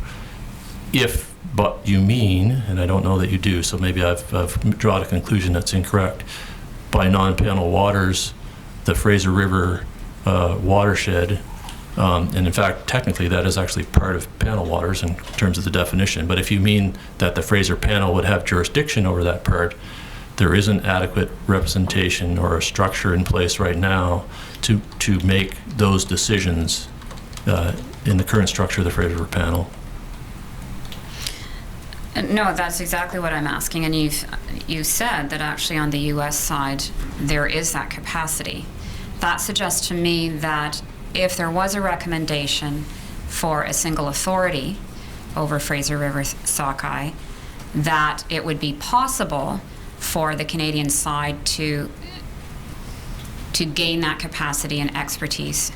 if but you mean, and I don't know that you do, so maybe I've drawn a conclusion that's incorrect, by non-panel waters, the Fraser River watershed, and in fact, technically that is actually part of panel waters in terms of the definition, but if you mean that the Fraser panel would have jurisdiction over that part, there isn't adequate representation or a structure in place right now to make those decisions in the current structure of the Fraser River panel. No, that's exactly what I'm asking, and you said that actually on the U.S. side there is that capacity. That suggests to me that if there was a recommendation for a single authority over Fraser River sockeye, that it would be possible for the Canadian side to gain that capacity and expertise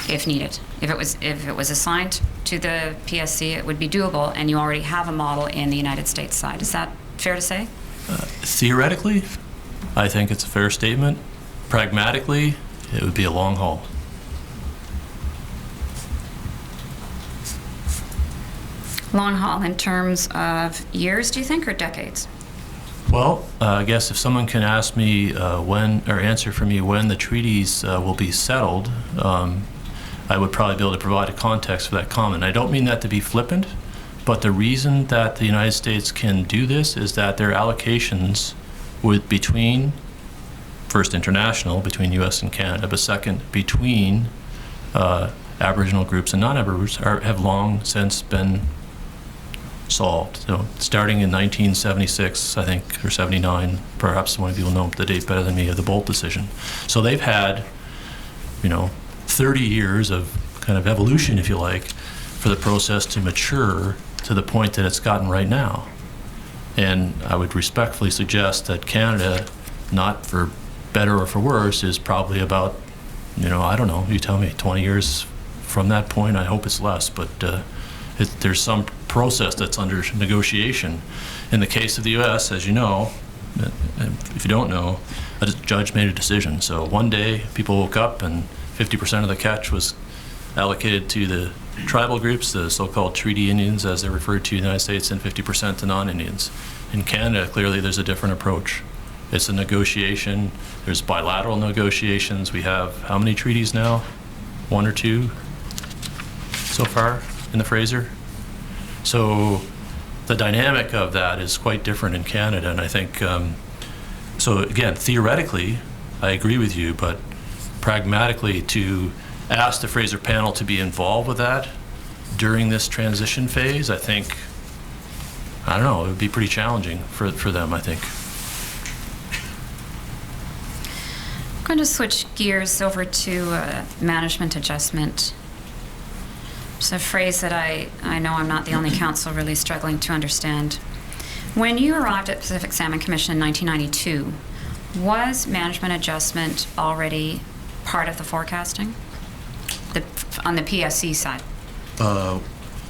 if needed. If it was assigned to the PSC, it would be doable, and you already have a model in the United States side. Is that fair to say? Theoretically, I think it's a fair statement. Pragmatically, it would be a long haul. Long haul in terms of years, do you think, or decades? Well, I guess if someone can ask me answer for me when the treaties will be settled, I would probably be able to provide a context for that comment. I don't mean that to be flippant, but the reason that the United States can do this is that their allocations between, first international, between US and Canada, but second, between Aboriginal groups and non-Aboriginal groups have long since been solved. So starting in 1976, I think, or 79, perhaps one of you will know the date better than me, of the Bolt decision. So they've had, 30 years of kind of evolution, if you like, for the process to mature to the point that it's gotten right now. And I would respectfully suggest that Canada, not for better or for worse, is probably about, I don't know, you tell me, 20 years from that point. I hope it's less, but there's some process that's under negotiation. In the case of the U.S., as you know, if you don't know, a judge made a decision. So one day, people woke up and 50% of the catch was allocated to the tribal groups, the so-called treaty Indians, as they're referred to in the United States, and 50% to non-Indians. In Canada, clearly, there's a different approach. It's a negotiation. There's bilateral negotiations. We have how many treaties now? 1 or 2 so far in the Fraser? So the dynamic of that is quite different in Canada, and I think, so again, theoretically, I agree with you, but pragmatically, to ask the Fraser panel to be involved with that during this transition phase, I think, I don't know, it would be pretty challenging for them, I think. I'm going to switch gears over to management adjustment. It's a phrase that I know I'm not the only council really struggling to understand. When you arrived at Pacific Salmon Commission in 1992, was management adjustment already part of the forecasting on the PSC side?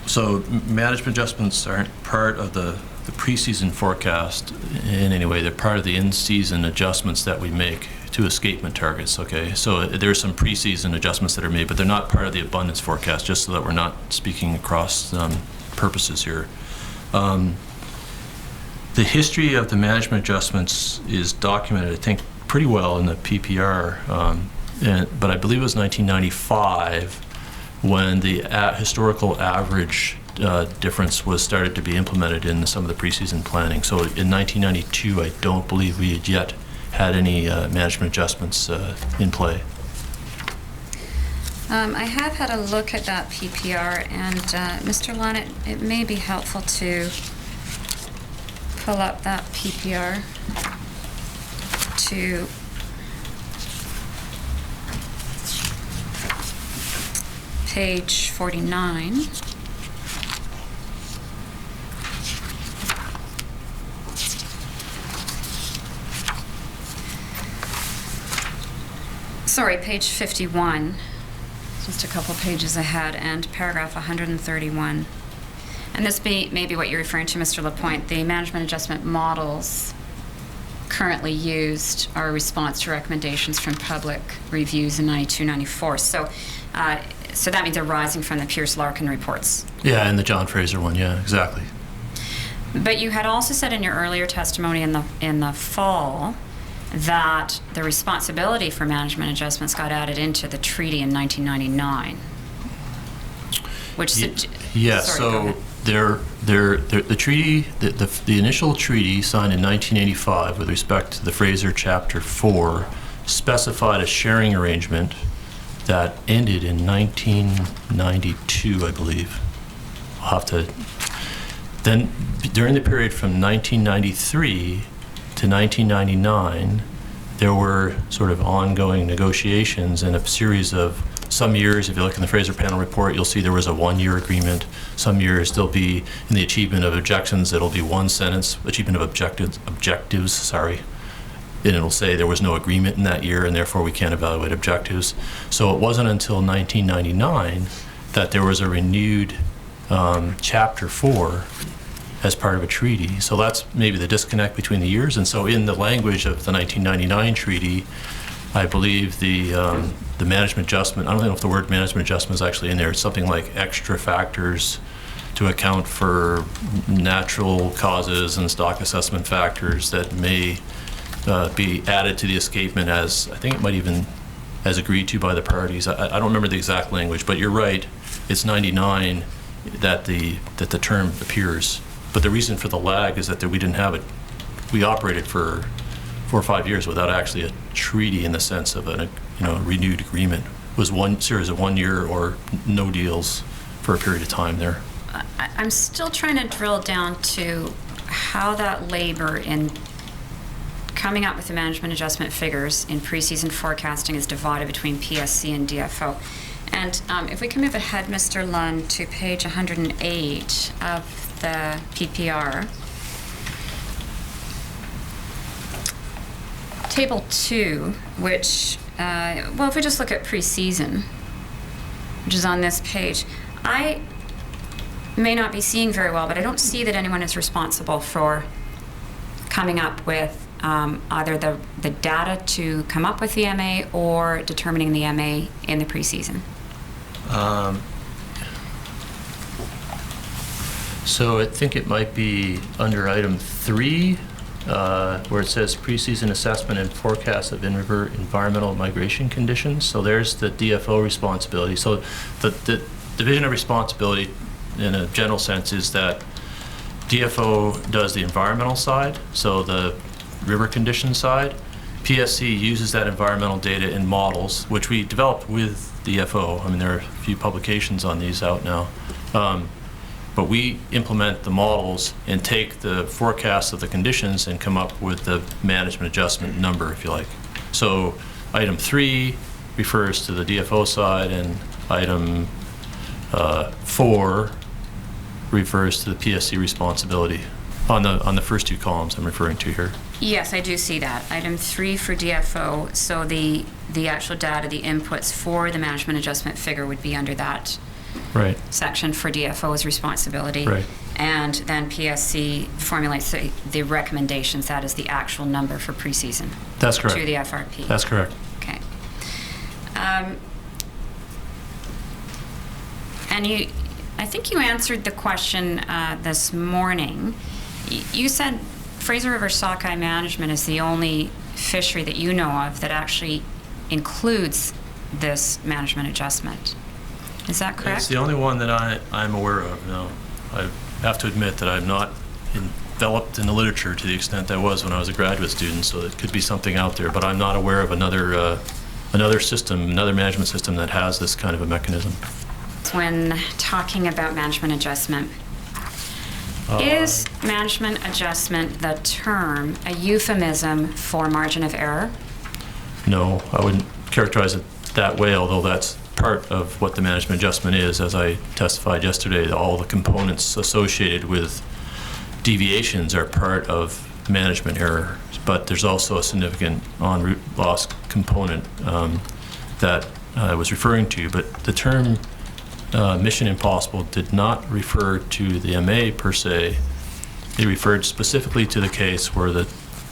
So management adjustments aren't part of the preseason forecast in any way. They're part of the in-season adjustments that we make to escapement targets, okay? So there's some preseason adjustments that are made, but they're not part of the abundance forecast, just so that we're not speaking across purposes here. The history of the management adjustments is documented, I think, pretty well in the PPR, but I believe it was 1995 when the historical average difference was started to be implemented in some of the preseason planning. So in 1992, I don't believe we had yet had any management adjustments in play. I have had a look at that PPR, and Mr. Lunn, it may be helpful to pull up that PPR to page 49. Sorry, page 51. Just a couple pages ahead, and paragraph 131. And this may be what you're referring to, Mr. Lapointe. The management adjustment models currently used are a response to recommendations from public reviews in 92, 94. So that means they're rising from the Pierce-Larkin reports. Yeah, and the John Fraser one, yeah, exactly. But you had also said in your earlier testimony in the fall that the responsibility for management adjustments got added into the treaty in 1999. Which yeah, sorry, so the treaty, the initial treaty signed in 1985 with respect to the Fraser Chapter 4 specified a sharing arrangement that ended in 1992, I believe. I'll have to. Then, during the period from 1993 to 1999, there were sort of ongoing negotiations and a series of some years, if you look in the Fraser Panel report, you'll see there was a 1-year agreement. Some years there'll be, in the achievement of objections, it'll be one sentence, achievement of objectives, sorry. And it'll say there was no agreement in that year and therefore we can't evaluate objectives. So it wasn't until 1999 that there was a renewed Chapter 4 as part of a treaty. So that's maybe the disconnect between the years. And so in the language of the 1999 treaty, I believe the management adjustment, I don't know if the word management adjustment is actually in there. It's something like extra factors to account for natural causes and stock assessment factors that may be added to the escapement as, I think it might even, as agreed to by the parties. I don't remember the exact language, but you're right. It's 99 that the term appears. But the reason for the lag is that we didn't have it. We operated for 4 or 5 years without actually a treaty in the sense of a renewed agreement. It was one series of 1 year or no deals for a period of time there. I'm still trying to drill down to how that labor in coming up with the management adjustment figures in preseason forecasting is divided between PSC and DFO. And if we can move ahead, Mr. Lund, to page 108 of the PPR. Table 2, which, well, if we just look at preseason, which is on this page, I may not be seeing very well, but I don't see that anyone is responsible for coming up with either the data to come up with the MA or determining the MA in the preseason. So I think it might be under item 3, where it says preseason assessment and forecast of environmental migration conditions. So there's the DFO responsibility. So the division of responsibility in a general sense is that DFO does the environmental side, so the river condition side. PSC uses that environmental data in models, which we developed with DFO. I mean, there are a few publications on these out now. But we implement the models and take the forecast of the conditions and come up with the management adjustment number, if you like. So item 3 refers to the DFO side, and item 4 refers to the PSC responsibility on the first 2 columns I'm referring to here. Yes, I do see that. Item 3 for DFO, so the actual data, the inputs for the management adjustment figure would be under that Right. section for DFO's responsibility. Right. And then PSC formulates the recommendations. That is the actual number for preseason. That's correct. To the FRP. That's correct. Okay. And I think you answered the question this morning. You said Fraser River sockeye management is the only fishery that you know of that actually includes this management adjustment. Is that correct? It's the only one that I'm aware of. No, I have to admit that I'm not enveloped in the literature to the extent I was when I was a graduate student, so it could be something out there, but I'm not aware of another system, another management system that has this kind of a mechanism. When talking about management adjustment, is management adjustment the term a euphemism for margin of error? No, I wouldn't characterize it that way, although that's part of what the management adjustment is. As I testified yesterday, all the components associated with deviations are part of management error, but there's also a significant en route loss component that I was referring to. But the term Mission Impossible did not refer to the MA per se. It referred specifically to the case where the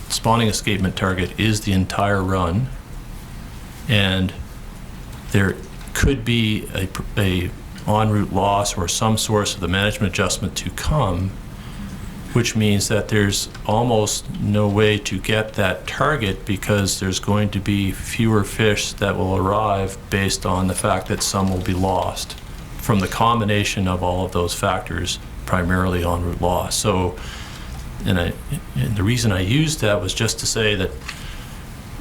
spawning escapement target is the entire run, and there could be a en route loss or some source of the management adjustment to come, which means that there's almost no way to get that target because there's going to be fewer fish that will arrive based on the fact that some will be lost from the combination of all of those factors, primarily en route loss. So, and the reason I used that was just to say that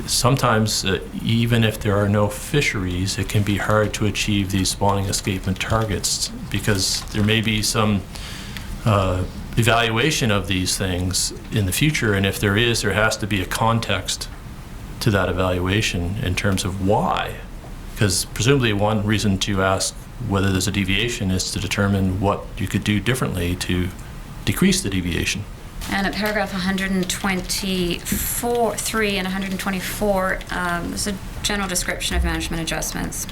sometimes, even if there are no fisheries, it can be hard to achieve these spawning escapement targets because there may be some evaluation of these things in the future, and if there is, there has to be a context to that evaluation in terms of why. because presumably one reason to ask whether there's a deviation is to determine what you could do differently to decrease the deviation. And at paragraph 124.3 and 124, there's a general description of management adjustments.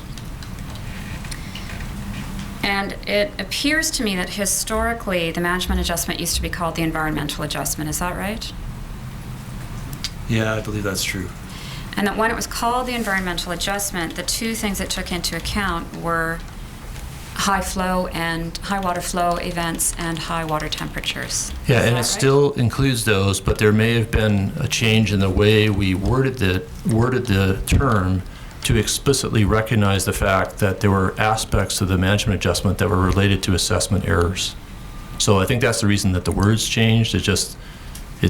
And it appears to me that historically the management adjustment used to be called the environmental adjustment. Is that right? Yeah, I believe that's true. And that when it was called the environmental adjustment, the two things it took into account were high water flow events and high water temperatures. Yeah, Is and that it right? still includes those, but there may have been a change in the way we worded the term to explicitly recognize the fact that there were aspects of the management adjustment that were related to assessment errors. So I think that's the reason that the words changed.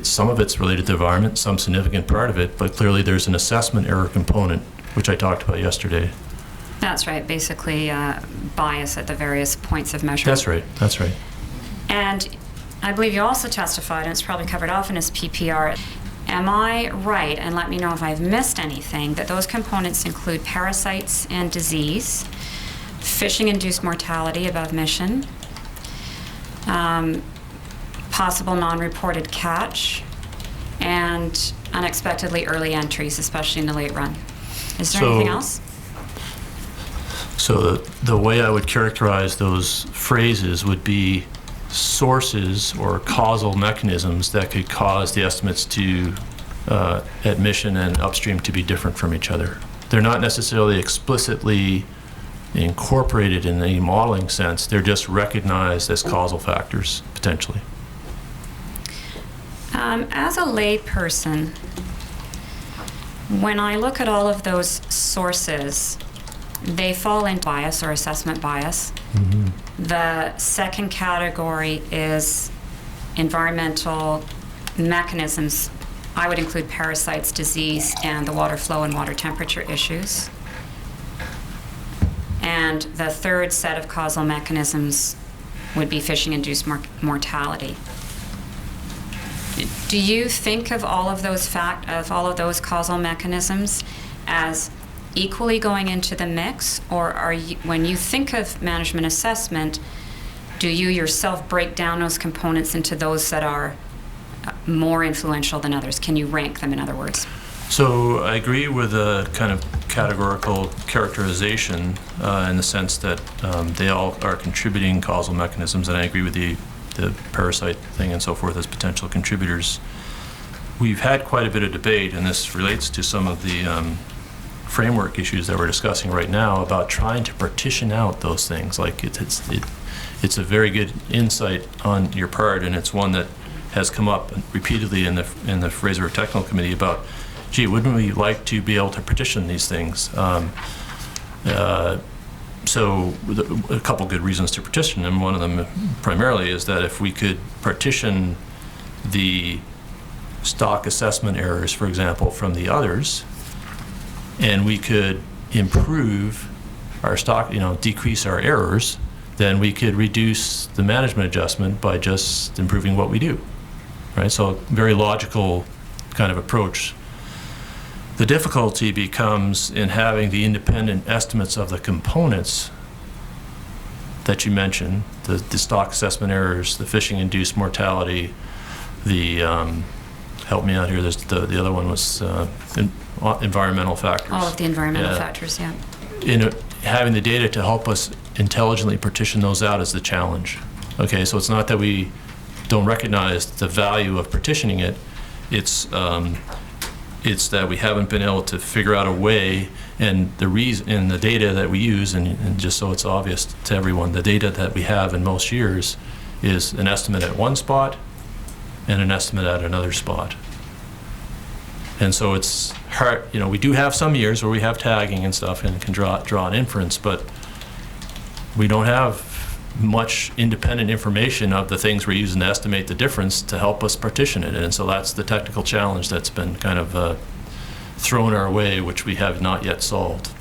Some of it's related to environment, some significant part of it, but clearly there's an assessment error component, which I talked about yesterday. That's right, basically bias at the various points of measurement. That's right. And I believe you also testified, and it's probably covered off in his PPR. Am I right, and let me know if I've missed anything, that those components include parasites and disease, fishing-induced mortality above mission, possible non-reported catch, and unexpectedly early entries, especially in the late run? Is there anything else? So the way I would characterize those phrases would be sources or causal mechanisms that could cause the estimates to at mission and upstream to be different from each other. They're not necessarily explicitly incorporated in a modeling sense. They're just recognized as causal factors, potentially. As a lay person, when I look at all of those sources, they fall in bias or assessment bias. Mm-hmm. The second category is environmental mechanisms. I would include parasites, disease, and the water flow and water temperature issues. And the third set of causal mechanisms would be fishing-induced mortality. Do you think of all of those causal mechanisms as equally going into the mix, or are you, when you think of management assessment, do you yourself break down those components into those that are more influential than others? Can you rank them, in other words? So I agree with a kind of categorical characterization in the sense that they all are contributing causal mechanisms, and I agree with the parasite thing and so forth as potential contributors. We've had quite a bit of debate, and this relates to some of the framework issues that we're discussing right now about trying to partition out those things. Like it's a very good insight on your part, and it's one that has come up repeatedly in the Fraser Technical Committee about, gee, wouldn't we like to be able to partition these things? So a couple good reasons to partition them. One of them primarily is that if we could partition the stock assessment errors, for example, from the others, and we could improve our stock, decrease our errors, then we could reduce the management adjustment by just improving what we do, right? So very logical kind of approach. The difficulty becomes in having the independent estimates of the components that you mentioned, the stock assessment errors, the fishing-induced mortality, the, help me out here, the other one was environmental factors. All of the environmental factors, yeah. Having the data to help us intelligently partition those out is the challenge. Okay, so it's not that we don't recognize the value of partitioning it, it's that we haven't been able to figure out a way, and the reason in the data that we use, and just so it's obvious to everyone, the data that we have in most years is an estimate at one spot and an estimate at another spot. And so it's hard, we do have some years where we have tagging and stuff and can draw an inference, but we don't have much independent information of the things we're using to estimate the difference to help us partition it. And so that's the technical challenge that's been kind of thrown our way, which we have not yet solved.